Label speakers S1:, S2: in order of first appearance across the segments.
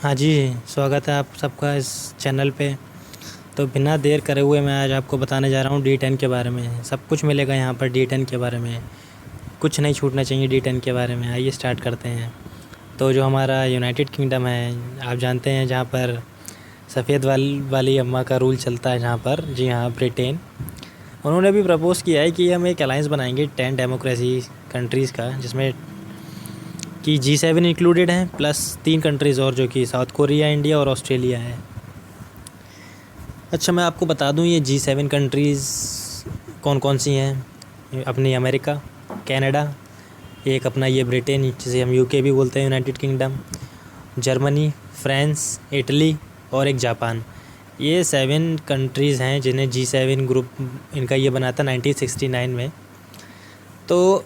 S1: हाँ जी, स्वागत है आप सबका इस चैनल पे। तो बिना देर करे हुए मैं आज आपको बताने जा रहा हूँ D10 के बारे में। सब कुछ मिलेगा यहाँ पर D10 के बारे में, कुछ नहीं छूटना चाहिए D10 के बारे में। आइए स्टार्ट करते हैं। तो जो हमारा यूनाइटेड किंगडम है, आप जानते हैं, जहाँ पर सफ़ेद वाली अम्मा का रूल चलता है, जहाँ पर, जी हाँ, ब्रिटेन। उन्होंने भी प्रपोज़ किया है कि हम एक अलायंस बनाएंगे 10 डेमोक्रेसी कंट्रीज़ का, जिसमें कि G7 इंक्लूडेड हैं, प्लस 3 कंट्रीज़ और, जो कि साउथ कोरिया, इंडिया और ऑस्ट्रेलिया है। अच्छा, मैं आपको बता दूं ये G7 कंट्रीज़ कौन कौन सी हैं। अपनी अमेरिका, कनाडा, एक अपना ये ब्रिटेन जिसे हम यूके भी बोलते हैं, United kingdom, Germany, France, Italy और एक जापान। ये 7 कंट्रीज़ हैं जिन्हें G7 ग्रुप इनका ये बना था 1969 में। तो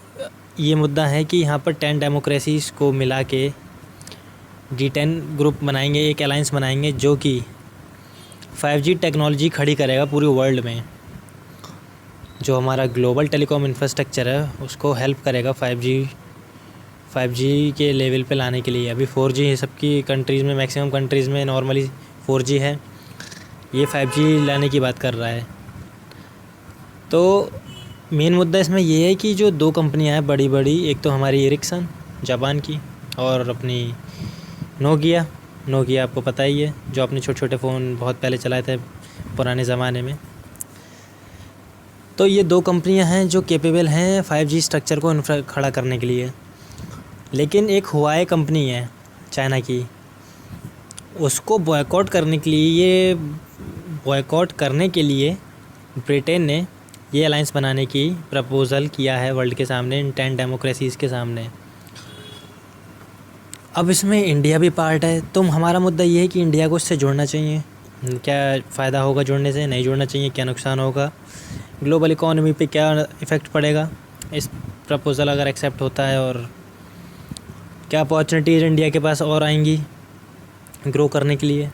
S1: ये मुद्दा है कि यहाँ पर 10 डेमोक्रेसीज़ को मिला के D10 ग्रुप बनाएंगे, एक अलायंस बनाएंगे जो कि 5G टेक्नोलॉजी खड़ी करेगा पूरे वर्ल्ड में। जो हमारा ग्लोबल टेलीकॉम इंफ्रास्ट्रक्चर है उसको हेल्प करेगा 5G के लेवल पे लाने के लिए। अभी 4G है सबकी कंट्रीज़ में, मैक्सिमम कंट्रीज़ में नॉर्मली 4G है, ये 5G लाने की बात कर रहा है। तो मेन मुद्दा इसमें ये है कि जो 2 कंपनियां हैं बड़ी बड़ी, एक तो हमारी एरिक्सन जापान की, और अपनी नोकिया आपको पता ही है, जो अपने छोटे छोटे फ़ोन बहुत पहले चलाए थे पुराने ज़माने में। तो ये 2 कंपनियां हैं जो कैपेबल हैं 5G स्ट्रक्चर को खड़ा करने के लिए। लेकिन एक हुआई कंपनी है चाइना की, उसको बॉयकॉट करने के लिए ब्रिटेन ने ये अलायंस बनाने की प्रपोज़ल किया है वर्ल्ड के सामने, इन 10 डेमोक्रेसीज़ के सामने। अब इसमें इंडिया भी पार्ट है। तो हमारा मुद्दा ये है कि इंडिया को इससे जुड़ना चाहिए, क्या फ़ायदा होगा जुड़ने से, नहीं जुड़ना चाहिए, क्या नुकसान होगा, ग्लोबल इकोनॉमी पे क्या इफ़ेक्ट पड़ेगा इस प्रपोज़ल अगर एक्सेप्ट होता है, और क्या अपॉर्चुनिटीज़ इंडिया के पास और आएंगी ग्रो करने के लिए।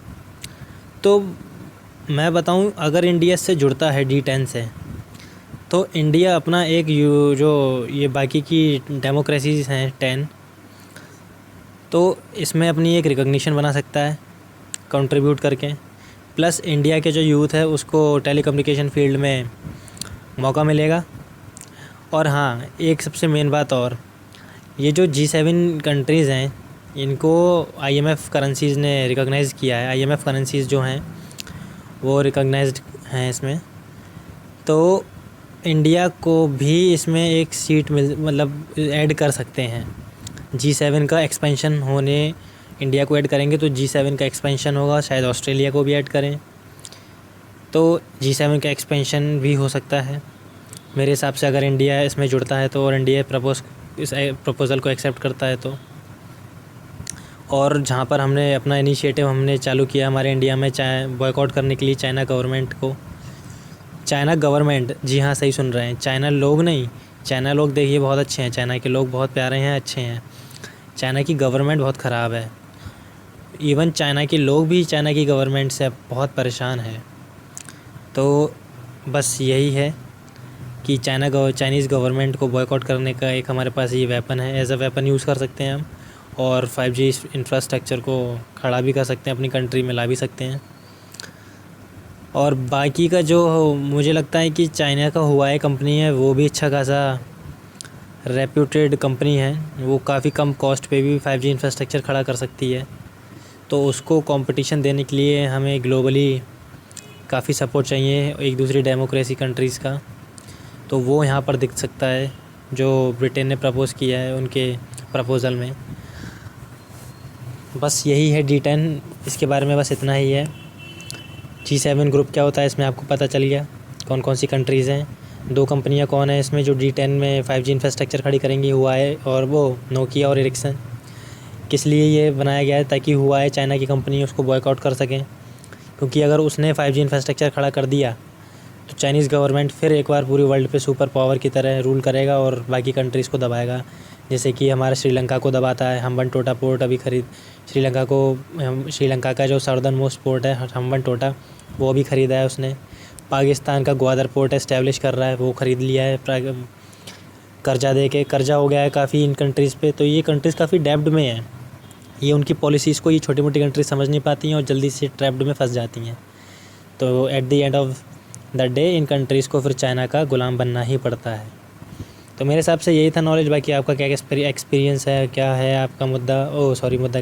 S1: तो मैं बताऊं, अगर इंडिया इससे जुड़ता है D10 से, तो इंडिया अपना एक जो ये बाकी की डेमोक्रेसीज़ हैं 10, तो इसमें अपनी एक रिकॉग्निशन बना सकता है कंट्रीब्यूट करके। प्लस इंडिया के जो यूथ है उसको टेलीकम्युनिकेशन फील्ड में मौका मिलेगा। और हाँ, एक सबसे मेन बात और, ये जो G7 कंट्रीज़ हैं इनको IMF करेंसीज़ ने रिकॉग्नाइज़ किया है। IMF करेंसीज़ जो हैं वो रिकॉग्नाइज्ड हैं इसमें। तो इंडिया को भी इसमें एक सीट मतलब ऐड कर सकते हैं। G7 का एक्सपेंशन होने, इंडिया को ऐड करेंगे तो G7 का एक्सपेंशन होगा, शायद ऑस्ट्रेलिया को भी ऐड करें, तो G7 का एक्सपेंशन भी हो सकता है मेरे हिसाब से, अगर इंडिया इसमें जुड़ता है तो, और इंडिया इस प्रपोज़ल को एक्सेप्ट करता है तो। और जहाँ पर हमने अपना इनिशिएटिव हमने चालू किया हमारे इंडिया में बॉयकॉट करने के लिए चाइना गवर्नमेंट, जी हाँ, सही सुन रहे हैं, चाइना लोग नहीं, चाइना लोग देखिए बहुत अच्छे हैं, चाइना के लोग बहुत प्यारे हैं, अच्छे हैं। चाइना की गवर्नमेंट बहुत ख़राब है। इवन चाइना के लोग भी चाइना की गवर्नमेंट से बहुत परेशान हैं। तो बस यही है कि चाइनीज़ गवर्नमेंट को बॉयकॉट करने का एक हमारे पास ये वेपन है, एज अ वेपन यूज़ कर सकते हैं हम, और 5G इंफ्रास्ट्रक्चर को खड़ा भी कर सकते हैं, अपनी कंट्री में ला भी सकते हैं। और बाकी का जो मुझे लगता है कि चाइना का हुआई कंपनी है वो भी अच्छा खासा रेप्यूटेड कंपनी है, वो काफ़ी कम कॉस्ट पे भी 5G इंफ्रास्ट्रक्चर खड़ा कर सकती है। तो उसको कंपटीशन देने के लिए हमें ग्लोबली काफ़ी सपोर्ट चाहिए एक दूसरी डेमोक्रेसी कंट्रीज़ का। तो वो यहाँ पर दिख सकता है जो ब्रिटेन ने प्रपोज़ किया है उनके प्रपोज़ल में। बस यही है D10, इसके बारे में बस इतना ही है। G7 ग्रुप क्या होता है इसमें आपको पता चल गया, कौन कौन सी कंट्रीज़ हैं, 2 कंपनियां कौन है इसमें जो D10 में 5G इंफ्रास्ट्रक्चर खड़ी करेंगी, हुआई और वो नोकिया और एरिक्सन। किस लिए ये बनाया गया है, ताकि हुआई चाइना की कंपनी उसको बॉयकॉट कर सकें, क्योंकि अगर उसने 5G इंफ्रास्ट्रक्चर खड़ा कर दिया तो चाइनीज़ गवर्नमेंट फिर एक बार पूरी वर्ल्ड पे सुपर पावर की तरह रूल करेगा और बाकी कंट्रीज़ को दबाएगा। जैसे कि हमारा श्रीलंका को दबाता है, हम्बनटोटा पोर्ट अभी श्रीलंका का जो साउदर्न मोस्ट पोर्ट है हम्बनटोटा, वो भी ख़रीदा है उसने। पाकिस्तान का ग्वादर पोर्ट एस्टेब्लिश कर रहा है, वो ख़रीद लिया है कर्जा दे के। कर्जा हो गया है काफ़ी इन कंट्रीज़ पे, तो ये कंट्रीज़ काफ़ी डेब्ट में हैं। ये उनकी पॉलिसीज़ को ये छोटी मोटी कंट्री समझ नहीं पाती हैं और जल्दी से ट्रैप्ड में फंस जाती हैं। तो at the end of the day in countries को फिर चाइना का गुलाम बनना ही पड़ता है। तो मेरे हिसाब से यही था नॉलेज। बाकी आपका क्या एक्सपीरियंस है, क्या है आपका मुद्दा? मुद्दा